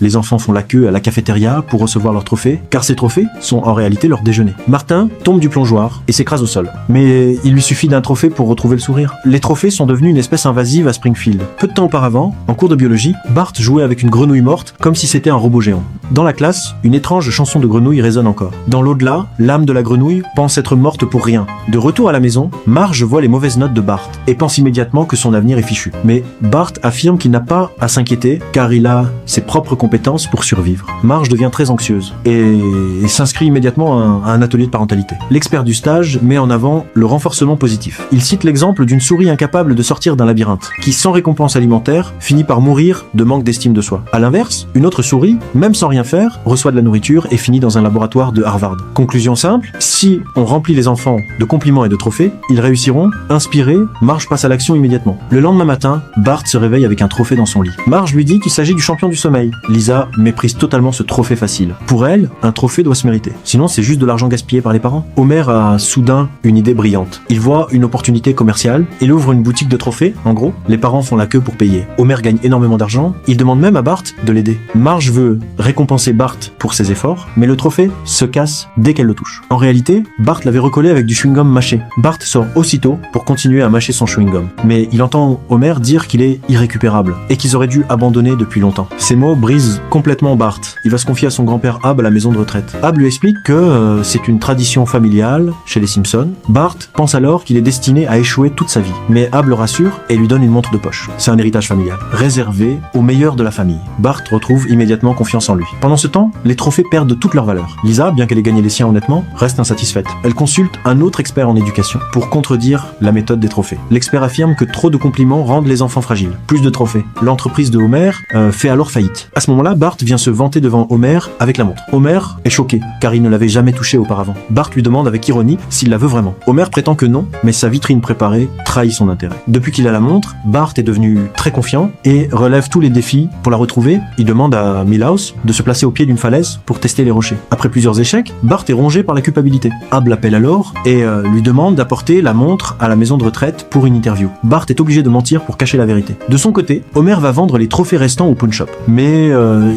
Les enfants font la queue à la cafétéria pour recevoir leurs trophées, car ces trophées sont en réalité leur déjeuner. Martin tombe du plongeoir et s'écrase au sol. Mais il lui suffit d'un trophée pour retrouver le sourire. Les trophées sont devenus une espèce invasive à Springfield. Peu de temps auparavant, en cours de biologie, Bart jouait avec une grenouille morte comme si c'était un robot géant. Dans la classe, une étrange chanson de grenouille résonne encore. Dans l'au-delà, l'âme de la grenouille pense être morte pour rien. De retour à la maison, Marge voit les mauvaises notes de Bart et pense immédiatement que son avenir est fichu. Mais Bart affirme qu'il n'a pas à s'inquiéter car il a ses propres compétences pour survivre. Marge devient très anxieuse et s'inscrit immédiatement à un atelier de parentalité. L'expert du stage met en avant le renforcement positif. Il cite l'exemple d'une souris incapable de sortir d'un labyrinthe, qui sans récompense alimentaire finit par mourir de manque d'estime de soi. À l'inverse, une autre souris, même sans rien faire, reçoit de la nourriture et finit dans un laboratoire de Harvard. Conclusion simple, si on remplit les enfants de compliments et de trophées, ils réussiront. Inspiré, Marge passe à l'action immédiatement. Le lendemain matin, Bart se réveille avec un trophée dans son lit. Marge lui dit qu'il s'agit du champion du sommeil. Lisa méprise totalement ce trophée facile. Pour elle, un trophée doit se mériter. Sinon, c'est juste de l'argent gaspillé par les parents. Homer a soudain une idée brillante. Il voit une opportunité commerciale. Il ouvre une boutique de trophées, en gros. Les parents font la queue pour payer. Homer gagne énormément d'argent. Il demande même à Bart de l'aider. Marge veut récompenser Bart pour ses efforts, mais le trophée se casse dès qu'elle le touche. En réalité, Bart l'avait recollé avec du chewing-gum mâché. Bart sort aussitôt pour continuer à mâcher son chewing-gum. Mais il entend Homer dire qu'il est irrécupérable et qu'ils auraient dû abandonner depuis longtemps. Ces mots brisent complètement Bart. Il va se confier à son grand-père Ab à la maison de retraite. Ab lui explique que c'est une tradition familiale chez les Simpsons. Bart pense alors qu'il est destiné à échouer toute sa vie. Mais Ab le rassure et lui donne une montre de poche. C'est un héritage familial, réservé aux meilleurs de la famille. Bart retrouve immédiatement confiance en lui. Pendant ce temps, les trophées perdent toute leur valeur. Lisa, bien qu'elle ait gagné les siens honnêtement, reste insatisfaite. Elle consulte un autre expert en éducation pour contredire la méthode des trophées. L'expert affirme que trop de compliments rendent les enfants fragiles. Plus de trophées. L'entreprise de Homer fait alors faillite. À ce moment-là, Bart vient se vanter devant Homer avec la montre. Homer est choqué, car il ne l'avait jamais touchée auparavant. Bart lui demande avec ironie s'il la veut vraiment. Homer prétend que non, mais sa vitrine préparée trahit son intérêt. Depuis qu'il a la montre, Bart est devenu très confiant et relève tous les défis. Pour la retrouver, il demande à Milhouse de se placer au pied d'une falaise pour tester les rochers. Après plusieurs échecs, Bart est rongé par la culpabilité. Ab l'appelle alors et lui demande d'apporter la montre à la maison de retraite pour une interview. Bart est obligé de mentir pour cacher la vérité. De son côté, Homer va vendre les trophées restants au pawn shop. Mais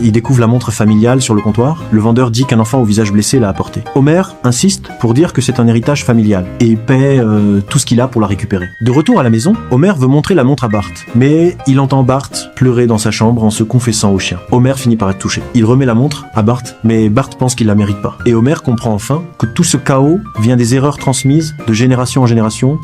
il découvre la montre familiale sur le comptoir. Le vendeur dit qu'un enfant au visage blessé l'a apporté. Homer insiste pour dire que c'est un héritage familial et paie tout ce qu'il a pour la récupérer. De retour à la maison, Homer veut montrer la montre à Bart. Mais il entend Bart pleurer dans sa chambre en se confessant au chien. Homer finit par être touché. Il remet la montre à Bart, mais Bart pense qu'il la mérite pas. Et Homer comprend enfin que tout ce chaos vient des erreurs transmises de génération en génération